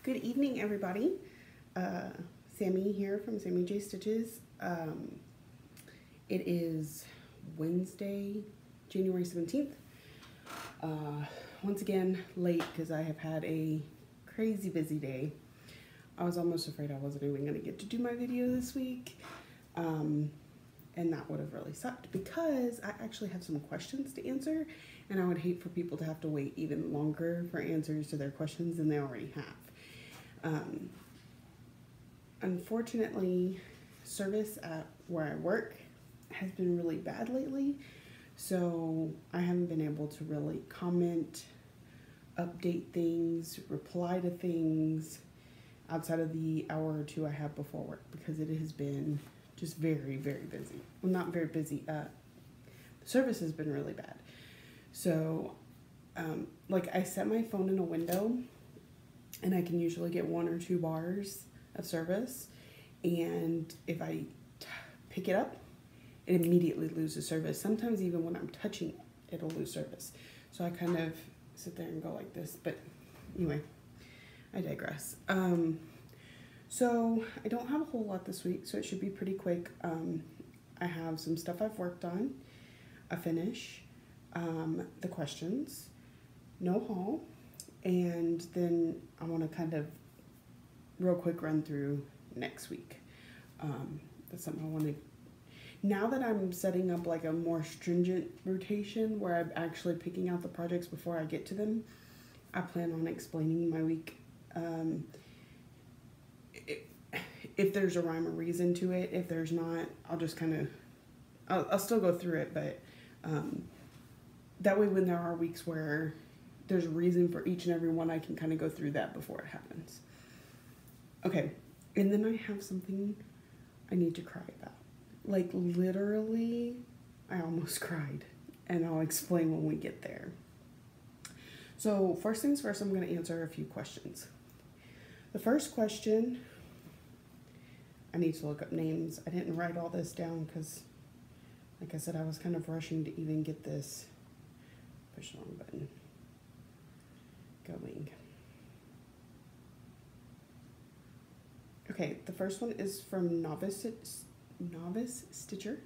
Good evening, everybody. Sammy here from Sammy J Stitches. It is Wednesday, January 17th. Once again, late because I have had a crazy busy day. I was almost afraid I wasn't even going to get to do my video this week. And that would have really sucked because I actually have some questions to answer, and I would hate for people to have to wait even longer for answers to their questions than they already have. Unfortunately, service at where I work has been really bad lately, so I haven't been able to really comment, update things, reply to things outside of the hour or two I have before work because it has been just very, very busy. Well, not very busy. The service has been really bad. So, like I set my phone in a window and I can usually get 1 or 2 bars of service. And if I pick it up, it immediately loses service. Sometimes even when I'm touching it, it'll lose service. So I kind of sit there and go like this. But anyway, I digress. So I don't have a whole lot this week, so it should be pretty quick. I have some stuff I've worked on, a finish, the questions, no haul, and then I want to kind of real quick run through next week. That's something I want to, now that I'm setting up like a more stringent rotation where I'm actually picking out the projects before I get to them, I plan on explaining my week. If there's a rhyme or reason to it. If there's not, I'll just kind of, I'll still go through it, but that way when there are weeks where there's a reason for each and every one, I can kind of go through that before it happens. Okay, and then I have something I need to cry about. Like literally, I almost cried, and I'll explain when we get there. So first things first, I'm going to answer a few questions. The first question, I need to look up names. I didn't write all this down because, like I said, I was kind of rushing to even get this push the wrong button going. Okay, the first one is from Novice Stitcher.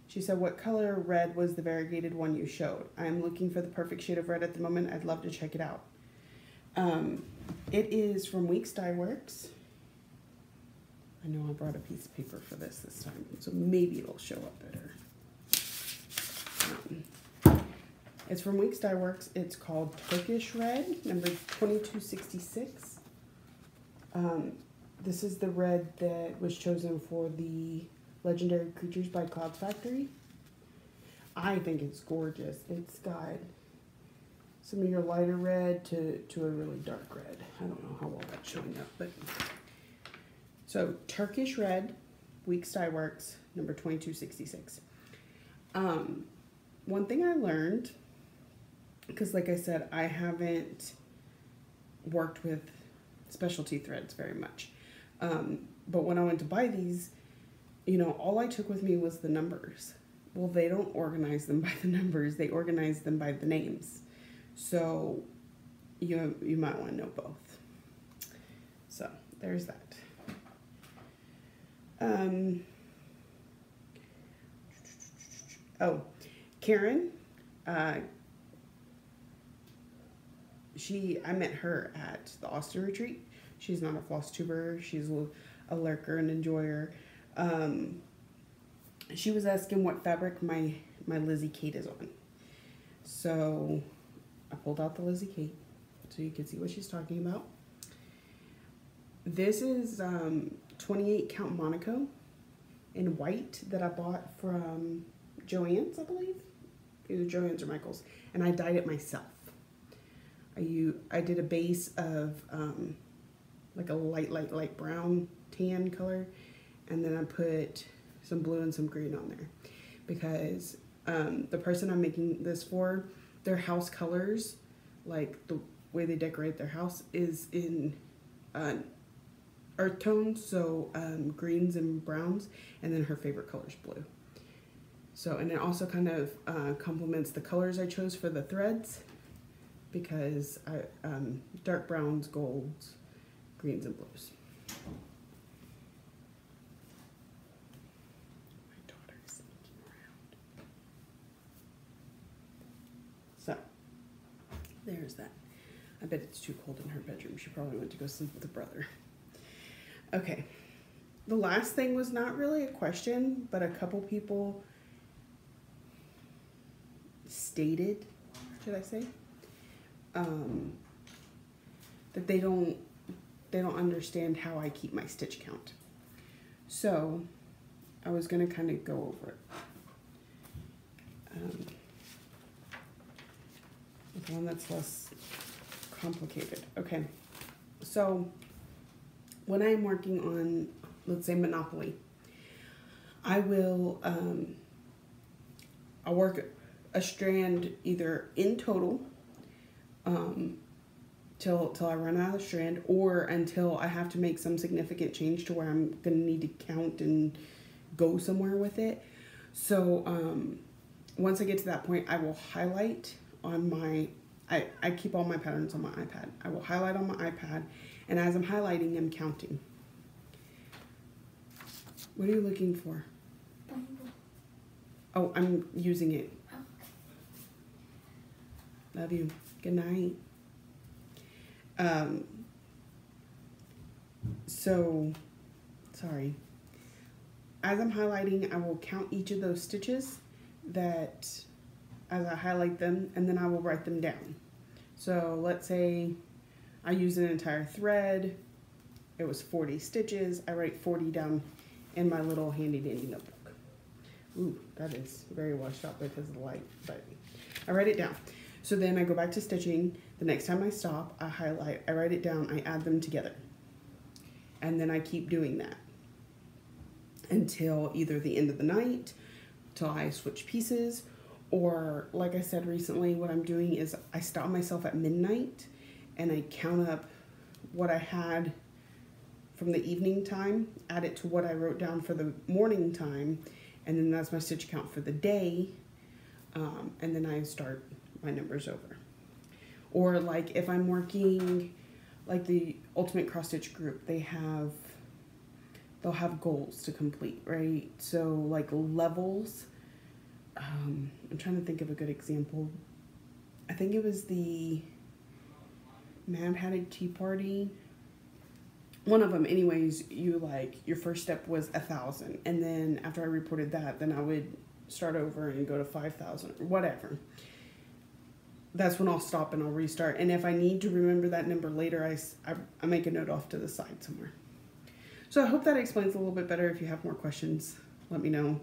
She said, what color red was the variegated one you showed? I'm looking for the perfect shade of red at the moment. I'd love to check it out. It is from Weeks Dye Works. I know I brought a piece of paper for this time, so maybe it'll show up better. It's from Weeks Dye Works. It's called Turkish Red, number 2266. This is the red that was chosen for the Legendary Creatures by Cloud Factory. I think it's gorgeous. It's got some of your lighter red to a really dark red. I don't know how well that's showing up, but so Turkish Red, Weeks Dye Works, number 2266. One thing I learned, because like I said, I haven't worked with specialty threads very much. But when I went to buy these, you know, all I took with me was the numbers. Well, they don't organize them by the numbers. They organize them by the names. So you might want to know both. So there's that. Oh, Karen, I met her at the Austin retreat. She's not a Flosstuber. She's a lurker and enjoyer. She was asking what fabric my Lizzie Cakes is on. So I pulled out the Lizzie Cakes so you can see what she's talking about. This is 28 count Monaco in white that I bought from Joann's, I believe. Either Joann's or Michael's. And I dyed it myself. I did a base of like a light brown tan color, and then I put some blue and some green on there because the person I'm making this for, their house colors, like the way they decorate their house, is in earth tones, so greens and browns, and then her favorite color is blue. So, and it also kind of complements the colors I chose for the threads, because dark browns, golds, greens, and blues. My daughter's sneaking around. So, there's that. I bet it's too cold in her bedroom. She probably went to go sleep with her brother. Okay. The last thing was not really a question, but a couple people stated, should I say, that they don't understand how I keep my stitch count. So I was going to kind of go over it. With one that's less complicated. Okay, so when I'm working on, let's say, Monopoly, I will I'll work a strand either in total till I run out of the strand, or until I have to make some significant change to where I'm gonna need to count and go somewhere with it. So once I get to that point, I will highlight on my, I keep all my patterns on my iPad. I will highlight on my iPad, and as I'm highlighting, I'm counting. What are you looking for? Bible. Oh, I'm using it. Okay. Love you. Good night. So, sorry. As I'm highlighting, I will count each of those stitches that, as I highlight them, and then I will write them down. So let's say I use an entire thread. It was 40 stitches. I write 40 down in my little handy dandy notebook. Ooh, that is very washed out because of the light, but I write it down. So then I go back to stitching. The next time I stop, I highlight, I write it down, I add them together. And then I keep doing that until either the end of the night, till I switch pieces, or like I said recently, what I'm doing is I stop myself at midnight and I count up what I had from the evening time, add it to what I wrote down for the morning time, and then that's my stitch count for the day, and then I start my numbers over. Or like if I'm working like the Ultimate Cross Stitch group, they'll have goals to complete, right? So like levels, I'm trying to think of a good example. I think it was the Mad Hatted Tea Party. One of them, anyways, your first step was 1,000, and then after I reported that, then I would start over and go to 5,000 or whatever. That's when I'll stop and I'll restart. And if I need to remember that number later, I make a note off to the side somewhere. So I hope that explains a little bit better. If you have more questions, let me know.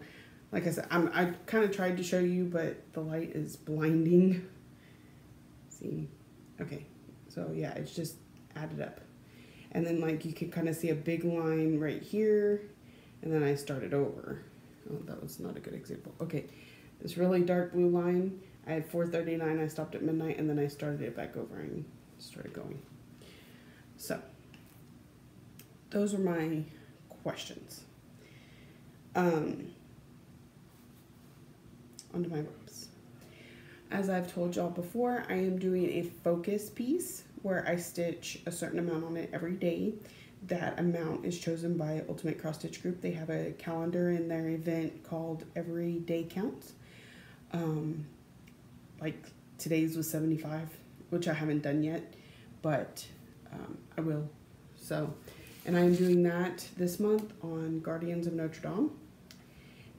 Like I said, I kind of tried to show you, but the light is blinding. See? Okay. So yeah, it's just added up. And then like you can kind of see a big line right here, and then I started over. Oh, that was not a good example. Okay, this really dark blue line, I had 4:39, I stopped at midnight, and then I started it back over and started going. So, those are my questions. Onto my ropes. As I've told y'all before, I am doing a focus piece where I stitch a certain amount on it every day. That amount is chosen by Ultimate Cross Stitch Group. They have a calendar in their event called Every Day Counts. Like today's was 75, which I haven't done yet, but I will. So, and I'm doing that this month on Guardians of Notre Dame.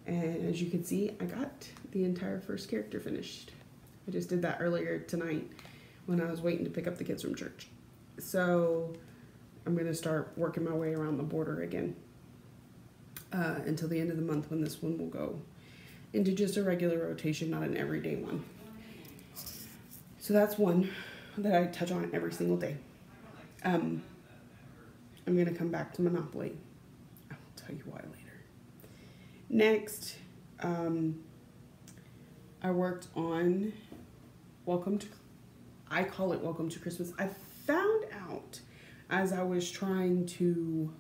And as you can see, I got the entire first character finished. I just did that earlier tonight when I was waiting to pick up the kids from church. So I'm going to start working my way around the border again until the end of the month, when this one will go into just a regular rotation, not an everyday one. So that's one that I touch on every single day. I'm going to come back to Monopoly. I will tell you why later. Next, I worked on I call it Welcome to Christmas. I found out as I was trying to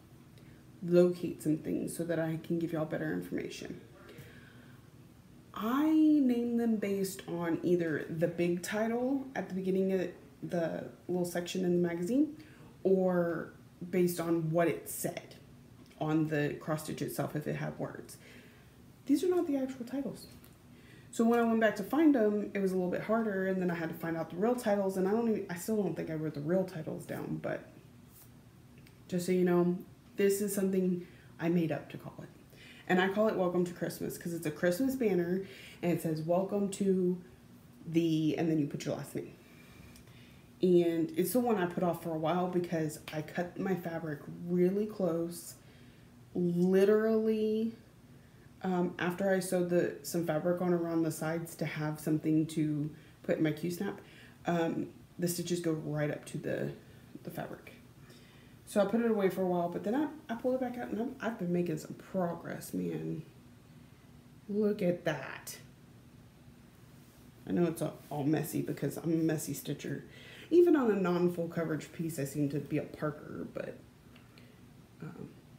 locate some things so that I can give y'all better information. I named them based on either the big title at the beginning the little section in the magazine, or based on what it said on the cross stitch itself if it had words. These are not the actual titles. So when I went back to find them, it was a little bit harder, and then I had to find out the real titles, and I still don't think I wrote the real titles down, but just so you know, this is something I made up to call it. And I call it Welcome to Christmas because it's a Christmas banner, and it says welcome to the, and then you put your last name. And it's the one I put off for a while because I cut my fabric really close, literally after I sewed some fabric on around the sides to have something to put in my Q-snap. The stitches go right up to the fabric. So I put it away for a while, but then I pulled it back out, and I've been making some progress, man. Look at that. I know it's all messy because I'm a messy stitcher. Even on a non-full coverage piece, I seem to be a Parker, but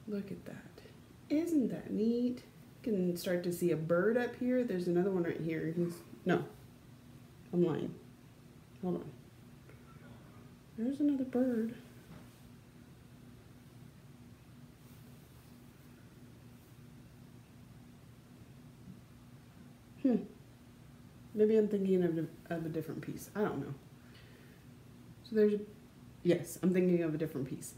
look at that. Isn't that neat? You can start to see a bird up here. There's another one right here. No, I'm lying. Hold on. There's another bird. Maybe I'm thinking of a different piece. I don't know. So yes, I'm thinking of a different piece.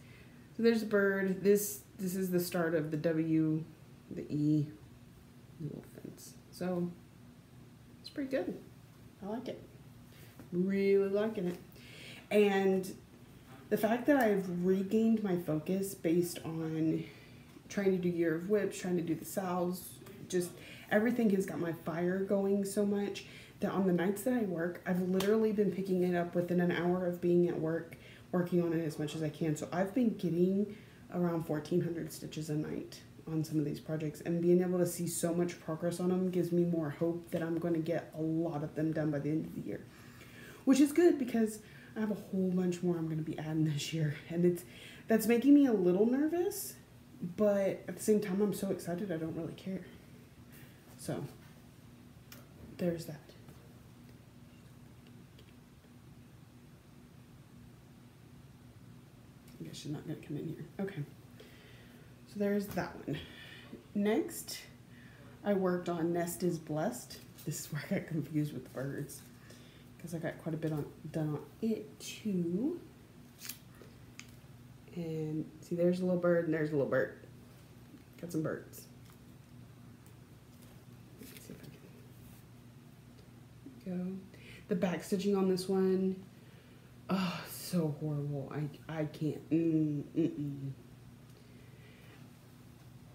So there's a bird. This is the start of the W, the E, little fence. So it's pretty good. I like it. Really liking it. And the fact that I've regained my focus based on trying to do Year of Whips, trying to do the salves, just everything has got my fire going so much that on the nights that I work, I've literally been picking it up within an hour of being at work, working on it as much as I can. So I've been getting around 1,400 stitches a night on some of these projects, and being able to see so much progress on them gives me more hope that I'm going to get a lot of them done by the end of the year, which is good because I have a whole bunch more I'm going to be adding this year, and that's making me a little nervous, but at the same time, I'm so excited I don't really care. So there's that. I guess she's not going to come in here. Okay. So there's that one. Next, I worked on Nest is Blessed. This is where I got confused with the birds because I got quite a bit done on it too. And see, there's a little bird and there's a little bird. Got some birds. Let's see if I can go. The back stitching on this one, oh, so horrible. I can't.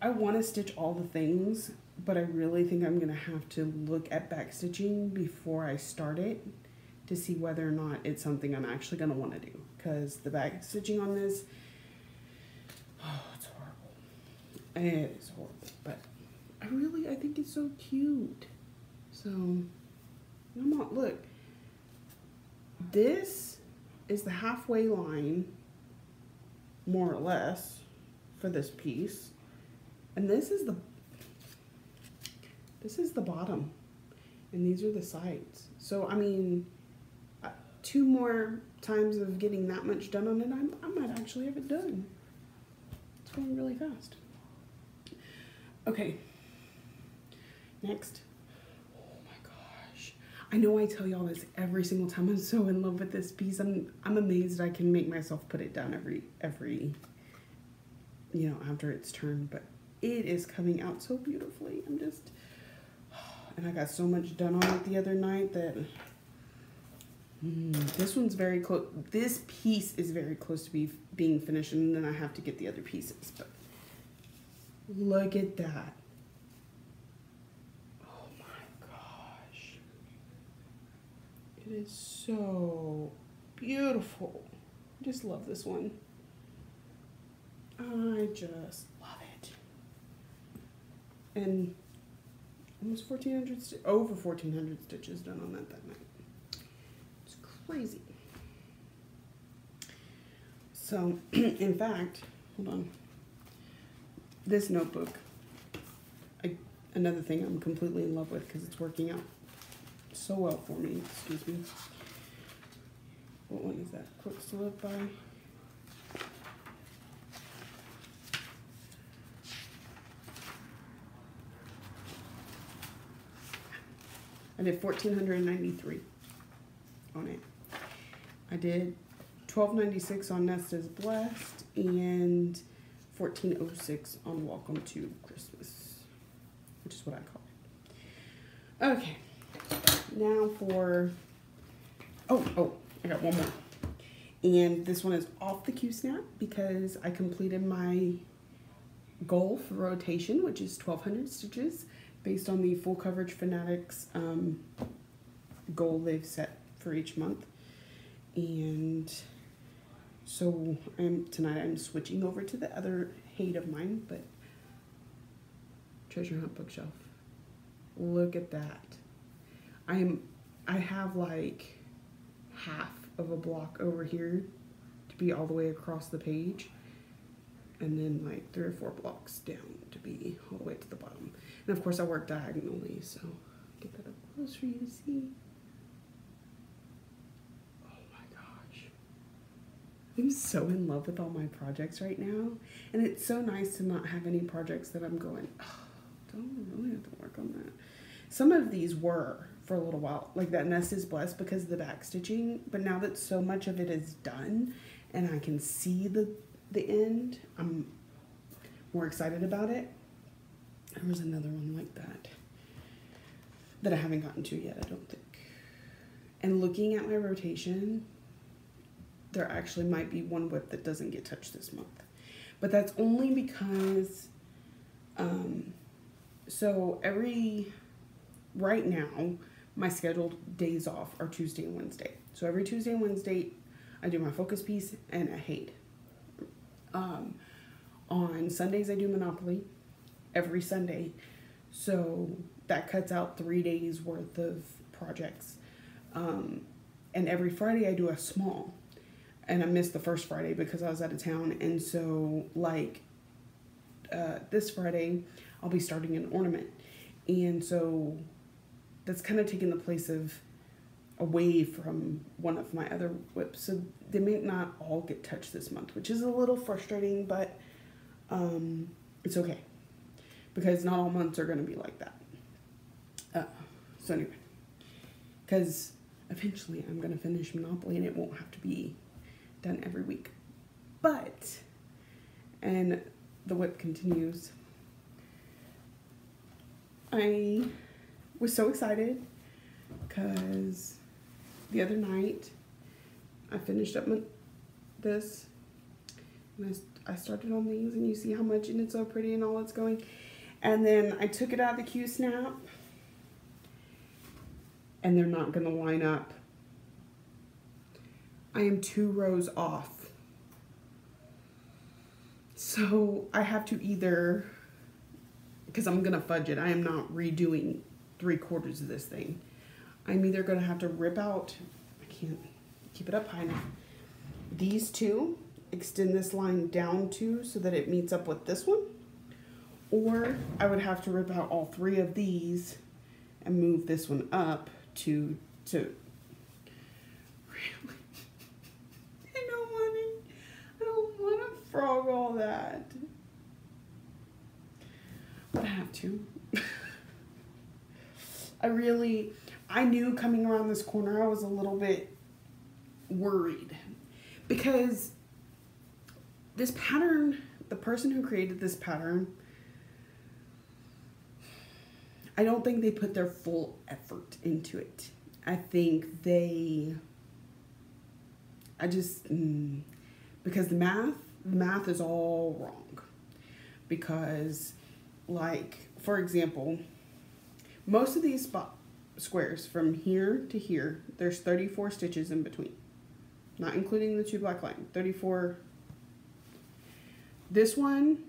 I want to stitch all the things, but I really think I'm going to have to look at back stitching before I start it to see whether or not it's something I'm actually going to want to do. Because the back stitching on this, oh, it's horrible. It is horrible, but I think it's so cute. So, look, this is the halfway line, more or less, for this piece. And this is the bottom, and these are the sides. So, I mean, 2 more times of getting that much done on it, I might actually have it done. It's going really fast. Okay, next. Oh my gosh. I know I tell y'all this every single time. I'm so in love with this piece. I'm amazed I can make myself put it down every after its turn, but it is coming out so beautifully. And I got so much done on it the other night that this one's very close. This piece is very close to being finished, and then I have to get the other pieces. But look at that. Oh my gosh. It is so beautiful. I just love this one. I just love it. And almost 1,400, over 1,400 stitches done on that night. It's crazy. So, in fact, hold on. This notebook, another thing I'm completely in love with because it's working out so well for me. Excuse me. what one is that? Quicks to Live By. I did $1,493 on it. I did $12.96 on Nest is Blessed and $14.06 on Welcome to Christmas, which is what I call it. Okay, now for, oh, I got one more. And this one is off the Q-Snap because I completed my goal for rotation, which is 1,200 stitches based on the Full Coverage Fanatics goal they've set for each month. And so tonight I'm switching over to the other hate of mine, but Treasure Hunt bookshelf. Look at that. I have like half of a block over here to be all the way across the page, and then like 3 or 4 blocks down to be all the way to the bottom. And of course I work diagonally, so get that up close for you to see. I'm so in love with all my projects right now, and it's so nice to not have any projects that I'm going, oh, don't really have to work on that. Some of these were for a little while, like that Nest is Blessed because of the back stitching, but now that so much of it is done and I can see the end, I'm more excited about it. There was another one like that I haven't gotten to yet, I don't think. And looking at my rotation, there actually might be one whip that doesn't get touched this month. But that's only because, right now, my scheduled days off are Tuesday and Wednesday. So every Tuesday and Wednesday, I do my focus piece and a hate. On Sundays, I do Monopoly every Sunday. So that cuts out 3 days worth of projects. And every Friday, I do a small. And I missed the first Friday because I was out of town. And so, like, this Friday, I'll be starting an ornament. And so that's kind of taking the place of away from one of my other whips. So they may not all get touched this month, which is a little frustrating, but it's okay. Because not all months are going to be like that. So anyway, because eventually I'm going to finish Monopoly and it won't have to be done every week. But, and the whip continues, I was so excited because the other night I finished up this and I started on these, and you see how much, and it's so pretty and all it's going. And then I took it out of the Q-Snap and they're not going to line up. I am 2 rows off. So I have to either, because I'm going to fudge it, I am not redoing 3/4 of this thing. I'm either going to have to rip out, I can't keep it up high enough, these 2, extend this line down 2 so that it meets up with this one, or I would have to rip out all 3 of these and move this one up to really. Frog all that. But I have to. I knew coming around this corner I was a little bit worried because this pattern, the person who created this pattern, I don't think they put their full effort into it. I think because the math is all wrong. Because, like, for example, most of these squares from here to here, there's 34 stitches in between. Not including the 2 black lines. 34. This one,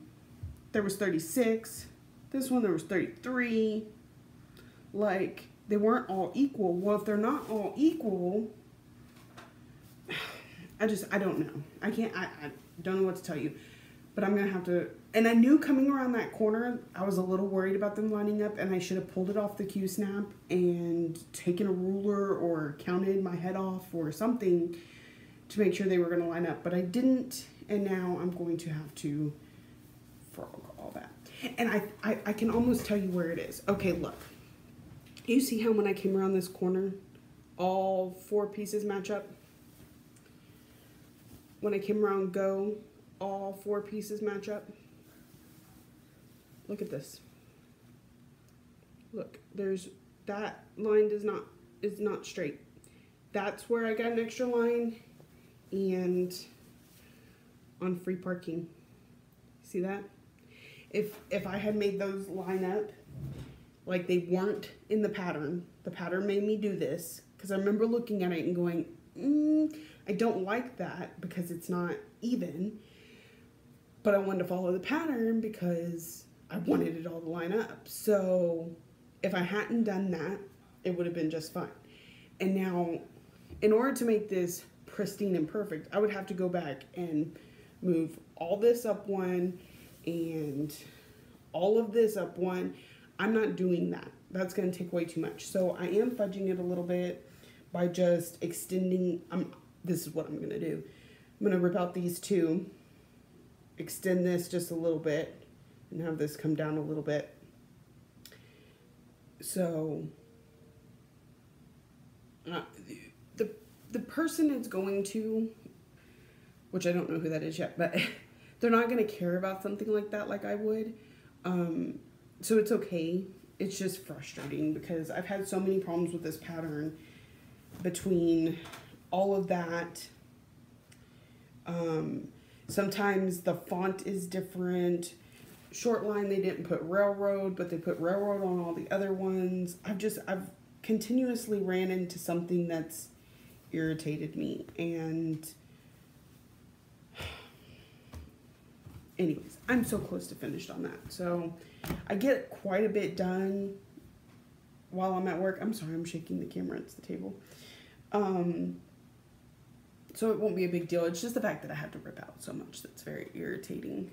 there was 36. This one, there was 33. Like, they weren't all equal. Well, if they're not all equal, I don't know. I don't know what to tell you. But I'm going to have to, and I knew coming around that corner, I was a little worried about them lining up, and I should have pulled it off the Q-Snap and taken a ruler or counted my head off or something to make sure they were going to line up, but I didn't, and now I'm going to have to frog all that. And I can almost tell you where it is. Okay, look. You see how when I came around this corner, all 4 pieces match up? When I came around go, all 4 pieces match up? Look at this. Look, there's, that line is not straight. That's where I got an extra line, and on free parking. See that? If I had made those line up like they weren't in the pattern made me do this, because I remember looking at it and going, I don't like that because it's not even, but I wanted to follow the pattern because I wanted it all to line up. So if I hadn't done that, it would have been just fine. And now, in order to make this pristine and perfect, I would have to go back and move all this up one and all of this up one. I'm not doing that. That's going to take way too much. So I am fudging it a little bit by just extending. This is what I'm going to do. I'm going to rip out these 2, extend this just a little bit, and have this come down a little bit. So the person is going to, which I don't know who that is yet, but they're not going to care about something like that like I would. So it's okay. It's just frustrating because I've had so many problems with this pattern between all of that. Sometimes the font is different. Short line, they didn't put railroad, but they put railroad on all the other ones. I've continuously ran into something that's irritated me. And anyways, I'm so close to finished on that. So I get quite a bit done while I'm at work. I'm sorry, I'm shaking the camera. It's the table. So it won't be a big deal. It's just the fact that I have to rip out so much that's very irritating.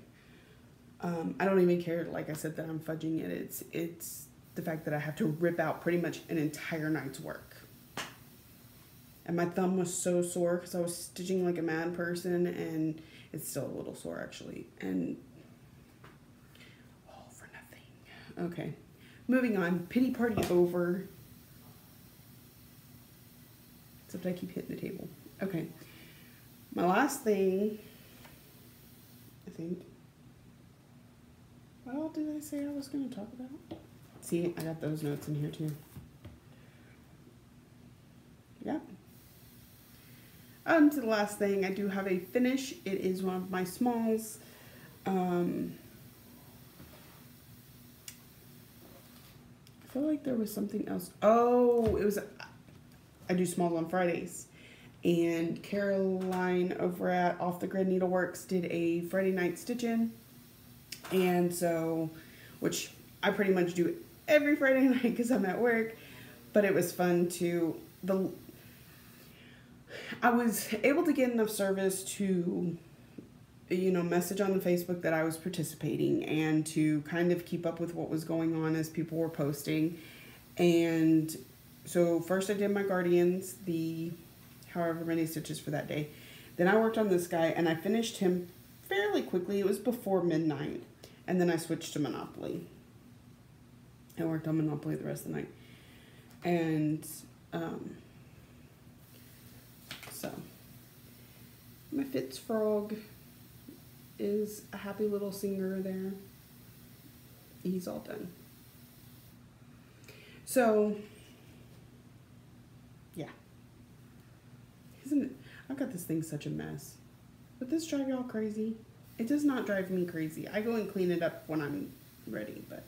I don't even care, like I said, that I'm fudging it. It's the fact that I have to rip out pretty much an entire night's work. And my thumb was so sore because I was stitching like a mad person, and it's still a little sore actually. And all for nothing. Okay, moving on. Pity party over. Except I keep hitting the table. Okay, my last thing, I think. What all did I say I was going to talk about? See, I got those notes in here too. Yep. To the last thing, I do have a finish. It is one of my smalls. I feel like there was something else. Oh, it was, I do smalls on Fridays. And Caroline over at Off the Grid Needleworks did a Friday night stitch-in. And so, which I pretty much do every Friday night because I'm at work. But it was fun to, I was able to get enough service to, you know, message on the Facebook that I was participating and to kind of keep up with what was going on as people were posting. And so first I did my Guardians, the however many stitches for that day. Then I worked on this guy and I finished him fairly quickly. It was before midnight. And then I switched to Monopoly. I worked on Monopoly the rest of the night. And so my Fitz frog is a happy little singer there. He's all done. So yeah. Isn't it? I've got this thing such a mess. Would this drive y'all crazy? It does not drive me crazy. I go and clean it up when I'm ready, but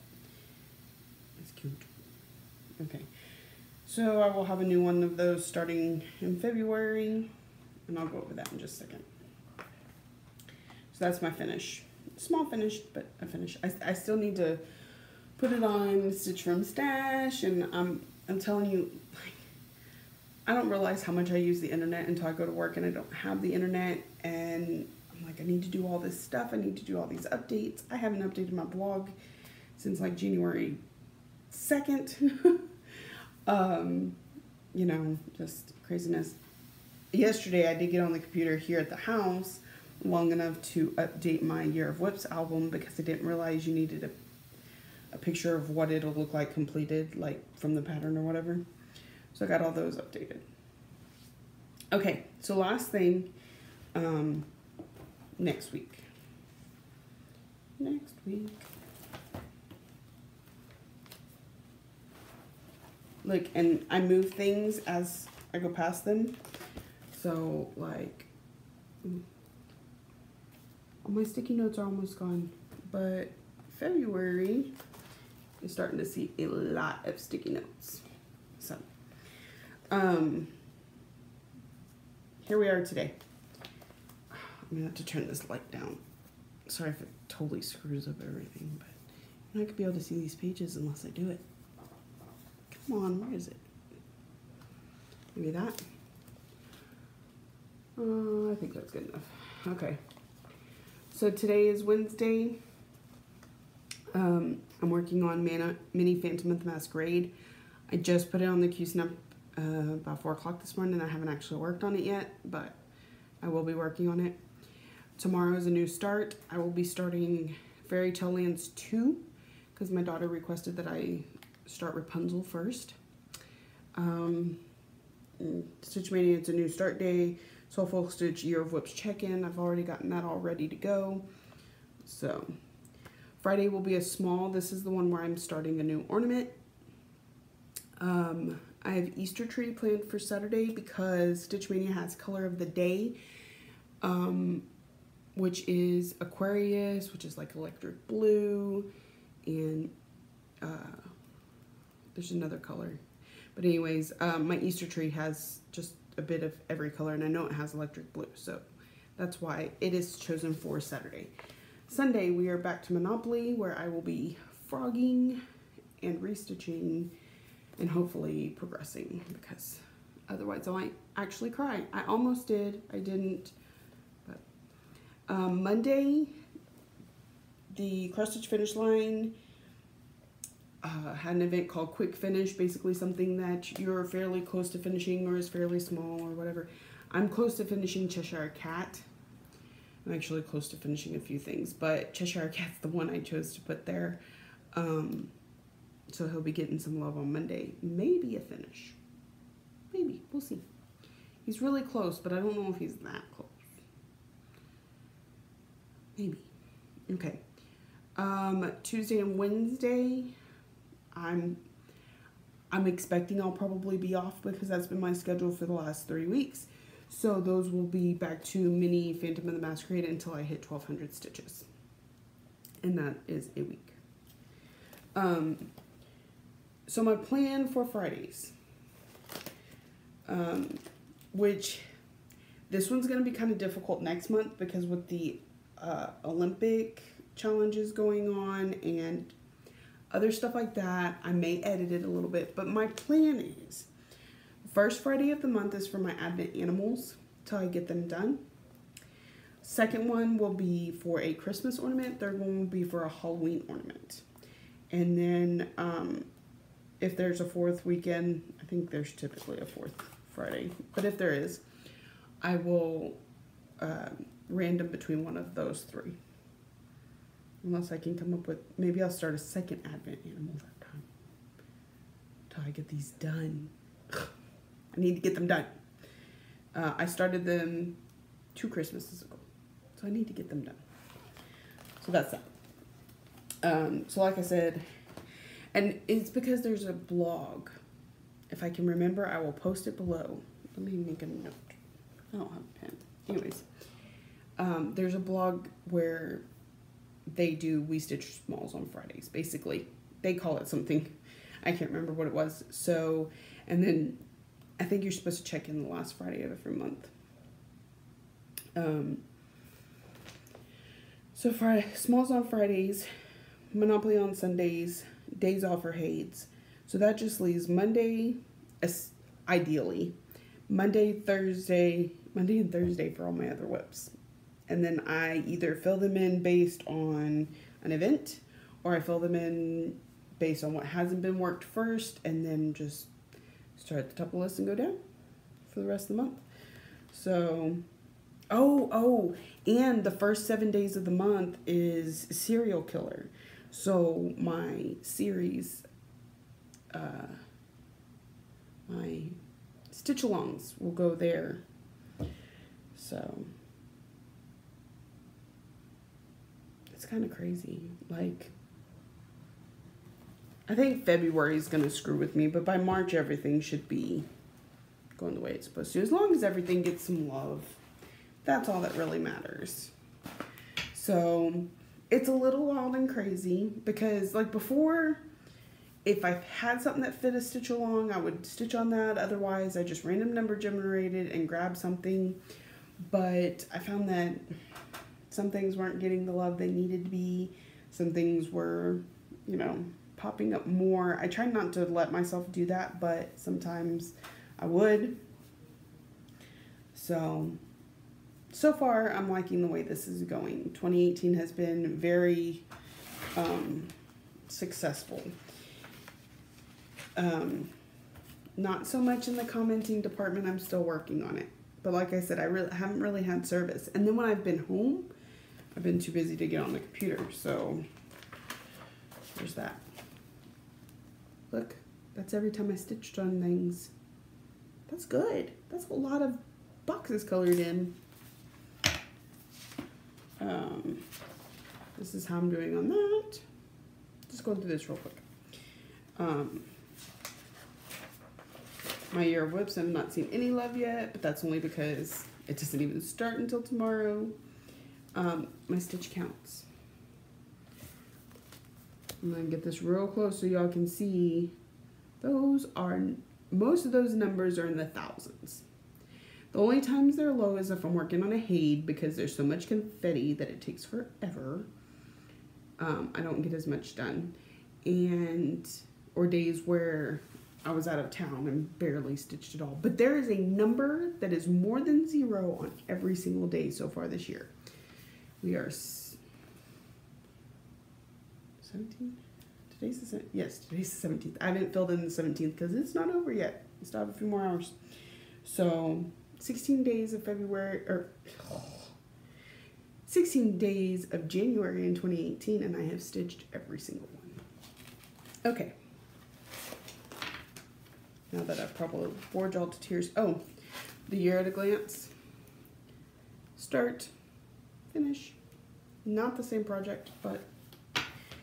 it's cute. Okay. So I will have a new one of those starting in February, and I'll go over that in just a second. So that's my finish. Small finish, but a finish. I still need to put it on Stitch from Stash, and I'm telling you, like, I don't realize how much I use the internet until I go to work and I don't have the internet, and I'm like, I need to do all this stuff. I need to do all these updates. I haven't updated my blog since like January 2nd. You know, just craziness. yesterday I did get on the computer here at the house long enough to update my Year of Whips album because I didn't realize you needed a picture of what it'll look like completed, like from the pattern or whatever. So I got all those updated. Okay, so last thing, next week. Look, and I move things as I go past them. So, like, all my sticky notes are almost gone. But February, I'm starting to see a lot of sticky notes. So, here we are today. I'm gonna have to turn this light down. Sorry if it totally screws up everything, but I'm not gonna be able to see these pages unless I do it. Come on, where is it? Maybe that? I think that's good enough. Okay. So today is Wednesday. I'm working on Mini Phantom of the Masquerade. I just put it on the Q-Snap about 4 o'clock this morning. I haven't actually worked on it yet, but I will be working on it. Tomorrow is a new start. I will be starting Fairy Tale Lands 2 because my daughter requested that I start Rapunzel first. Stitch Mania, it's a new start day. Soulful Stitch Year of Whips check-in. I've already gotten that all ready to go. So Friday will be a small. This is the one where I'm starting a new ornament. I have Easter tree planned for Saturday because Stitch Mania has color of the day, which is Aquarius, which is like electric blue, and there's another color. But anyways, my Easter tree has just a bit of every color, and I know it has electric blue, so that's why it is chosen for Saturday. Sunday, we are back to Monopoly, where I will be frogging and restitching and hopefully progressing, because otherwise I might actually cry. I almost did. I didn't. But Monday, the Cross Stitch Finish Line had an event called Quick Finish, basically something that you're fairly close to finishing or is fairly small or whatever. I'm close to finishing Cheshire Cat. I'm actually close to finishing a few things, but Cheshire Cat's the one I chose to put there. So he'll be getting some love on Monday. Maybe a finish. Maybe. We'll see. He's really close, but I don't know if he's that close. Maybe. Okay. Tuesday and Wednesday, I'm expecting I'll probably be off because that's been my schedule for the last 3 weeks. So those will be back to Mini Phantom of the Masquerade until I hit 1,200 stitches. And that is a week. So my plan for Fridays, which this one's going to be kind of difficult next month because with the Olympic challenges going on and other stuff like that, I may edit it a little bit. But my plan is, first Friday of the month is for my Advent animals till I get them done. Second one will be for a Christmas ornament. Third one will be for a Halloween ornament. And then if there's a fourth weekend, I think there's typically a fourth Friday, but if there is, I will random between one of those 3. Unless I can come up with, maybe I'll start a second Advent animal that time. Till I get these done. I need to get them done. I started them 2 Christmases ago, so I need to get them done. So that's that. So like I said, and it's because there's a blog. If I can remember, I will post it below. Let me make a note. I don't have a pen. Anyways, there's a blog where they do We Stitch Smalls on Fridays. Basically, they call it something. I can't remember what it was. So, and then I think you're supposed to check in the last Friday of every month. So Friday, Smalls on Fridays, Monopoly on Sundays, days off for Hades. So that just leaves Monday, ideally, Monday and Thursday for all my other whips. And then I either fill them in based on an event, or I fill them in based on what hasn't been worked first, and then just start at the top of the list and go down for the rest of the month. So, oh, and the first 7 days of the month is serial killer. So my series, my stitch alongs will go there. So it's kind of crazy. Like, I think February is going to screw with me, but by March everything should be going the way it's supposed to. As long as everything gets some love, that's all that really matters. So it's a little wild and crazy because, like, before, if I had something that fit a stitch along, I would stitch on that. Otherwise, I just random number generated and grabbed something. But I found that some things weren't getting the love they needed to be. Some things were, you know, popping up more. I tried not to let myself do that, but sometimes I would. So far, I'm liking the way this is going. 2018 has been very successful. Not so much in the commenting department. I'm still working on it. But like I said, I haven't really had service. And then when I've been home, I've been too busy to get on the computer. So there's that. Look, that's every time I stitched on things. That's good. That's a lot of boxes colored in. This is how I'm doing on that. Just going through this real quick. My year of whips, I've not seen any love yet, but that's only because it doesn't even start until tomorrow. My stitch counts. I'm gonna get this real close so y'all can see. Most of those numbers are in the thousands. The only times they're low is if I'm working on a HAID because there's so much confetti that it takes forever. I don't get as much done. Or days where I was out of town and barely stitched it all. But there is a number that is more than 0 on every single day so far this year. We are 17? Today's the 17th. I haven't filled in the 17th because it's not over yet. We still have a few more hours. So 16 days of February, or 16 days of January in 2018, and I have stitched every single one. Okay. Now that I've probably bored y'all to tears. Oh, the year at a glance. Start, finish. Not the same project, but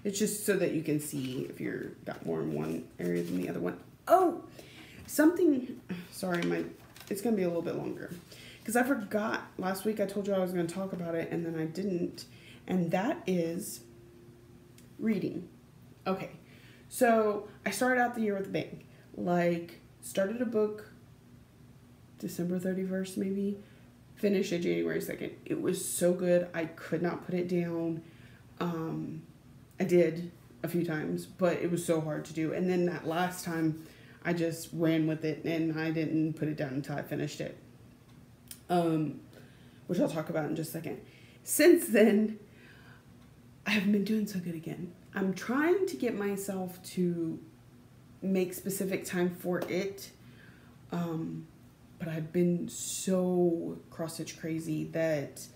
it's just so that you can see if you're got more in one area than the other one. Oh, something, sorry, it's gonna be a little bit longer. Because I forgot, last week I told you I was gonna talk about it and then I didn't. And that is reading. Okay, so I started out the year with a bang. Like, started a book December 31st maybe, finished it January 2nd. It was so good, I could not put it down. I did a few times, but it was so hard to do. And then that last time, I just ran with it and I didn't put it down until I finished it. Which I'll talk about in just a second. Since then, I haven't been doing so good again. I'm trying to get myself to make specific time for it. But I've been so cross-stitch crazy that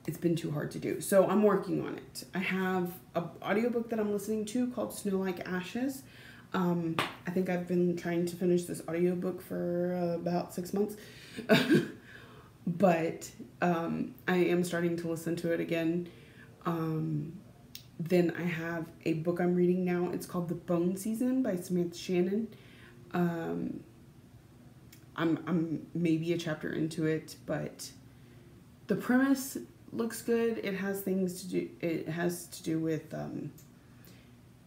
it's been too hard to do. So I'm working on it. I have an audiobook that I'm listening to called Snow Like Ashes. I think I've been trying to finish this audiobook for about 6 months. But I am starting to listen to it again. Then I have a book I'm reading now. It's called The Bone Season by Samantha Shannon. I'm maybe a chapter into it, but the premise looks good. It has things to do. It has to do with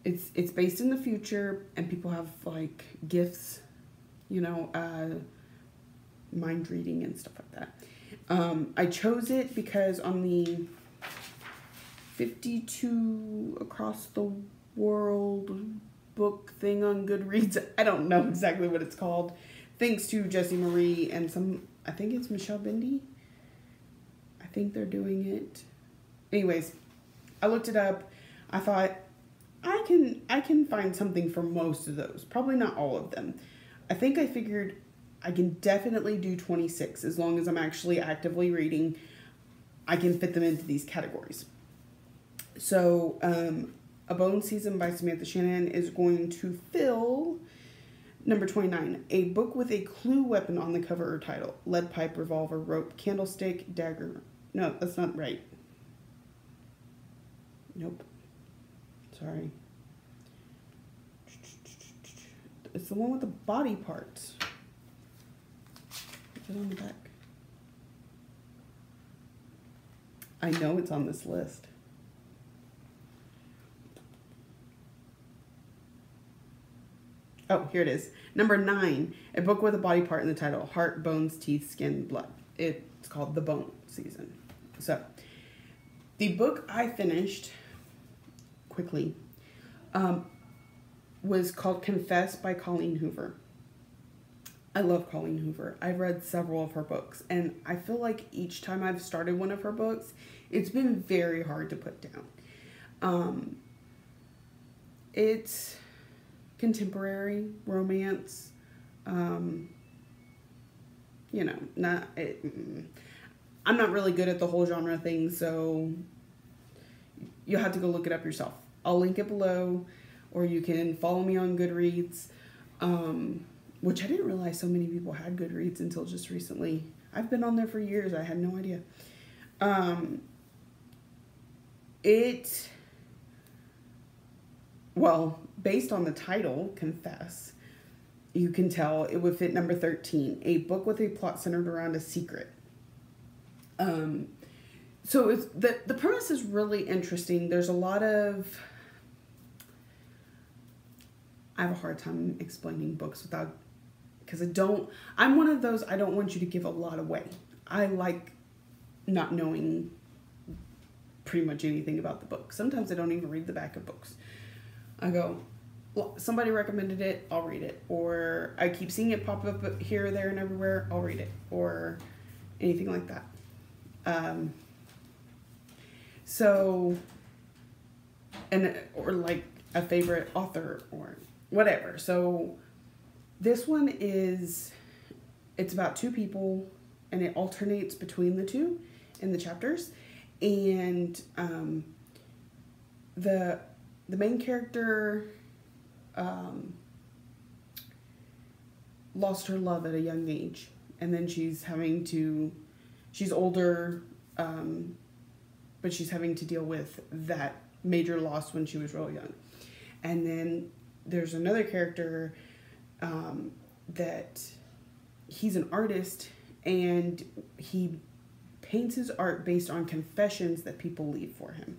it's based in the future, and people have like gifts, you know, mind reading and stuff like that. I chose it because on the 52 Across the World book thing on Goodreads, I don't know exactly what it's called, thanks to Jessie Marie and I think it's Michelle Bendy. I think they're doing it. Anyways, I looked it up. I thought I can find something for most of those. Probably not all of them. I think I figured I can definitely do 26 as long as I'm actually actively reading. I can fit them into these categories. So, A Bone Season by Samantha Shannon is going to fill number 29. A book with a clue weapon on the cover or title. Lead pipe, revolver, rope, candlestick, dagger. No, that's not right. Nope. Sorry. It's the one with the body parts. Is it on the back? I know it's on this list. Oh, here it is. Number 9, a book with a body part in the title. Heart, bones, teeth, skin, blood. It's called The Bone Season. So, the book I finished quickly was called Confess by Colleen Hoover. I love Colleen Hoover. I've read several of her books, and I feel like each time I've started one of her books, it's been very hard to put down. It's contemporary romance. You know, I'm not really good at the whole genre thing, so you'll have to go look it up yourself. I'll link it below, or you can follow me on Goodreads, which I didn't realize so many people had Goodreads until just recently. I've been on there for years. I had no idea. Well, based on the title, Confess, you can tell it would fit number 13, a book with a plot centered around a secret. So it's, the premise is really interesting. There's a lot of... I have a hard time explaining books without... Because I'm one of those, I don't want you to give a lot away. I like not knowing pretty much anything about the book. Sometimes I don't even read the back of books. I go, well, somebody recommended it, I'll read it. Or I keep seeing it pop up here, there, and everywhere, I'll read it. Or anything like that. Or like a favorite author or whatever. So this one it's about 2 people, and it alternates between the 2 in the chapters. And the main character lost her love at a young age, and then she's older, but she's having to deal with that major loss when she was real young. And then there's another character that he's an artist, and he paints his art based on confessions that people leave for him.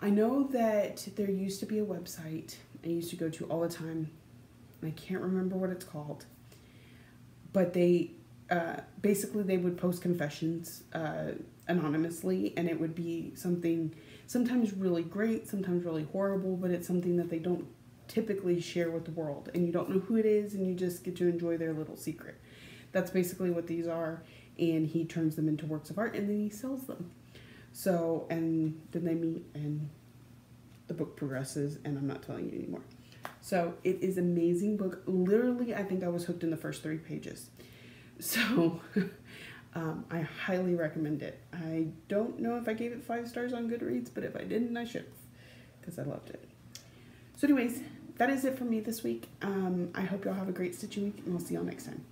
I know that there used to be a website I used to go to all the time, and I can't remember what it's called, but they basically they would post confessions anonymously, and it would be something sometimes really great, sometimes really horrible, but it's something that they don't typically share with the world, and you don't know who it is, and you just get to enjoy their little secret. That's basically what these are, and he turns them into works of art, and then he sells them. So, and then they meet, and the book progresses, and I'm not telling you anymore. So, it is an amazing book. Literally, I think I was hooked in the first 3 pages. So, I highly recommend it. I don't know if I gave it 5 stars on Goodreads, but if I didn't, I should, because I loved it. So anyways, that is it for me this week. I hope y'all have a great stitching week, and I'll see y'all next time.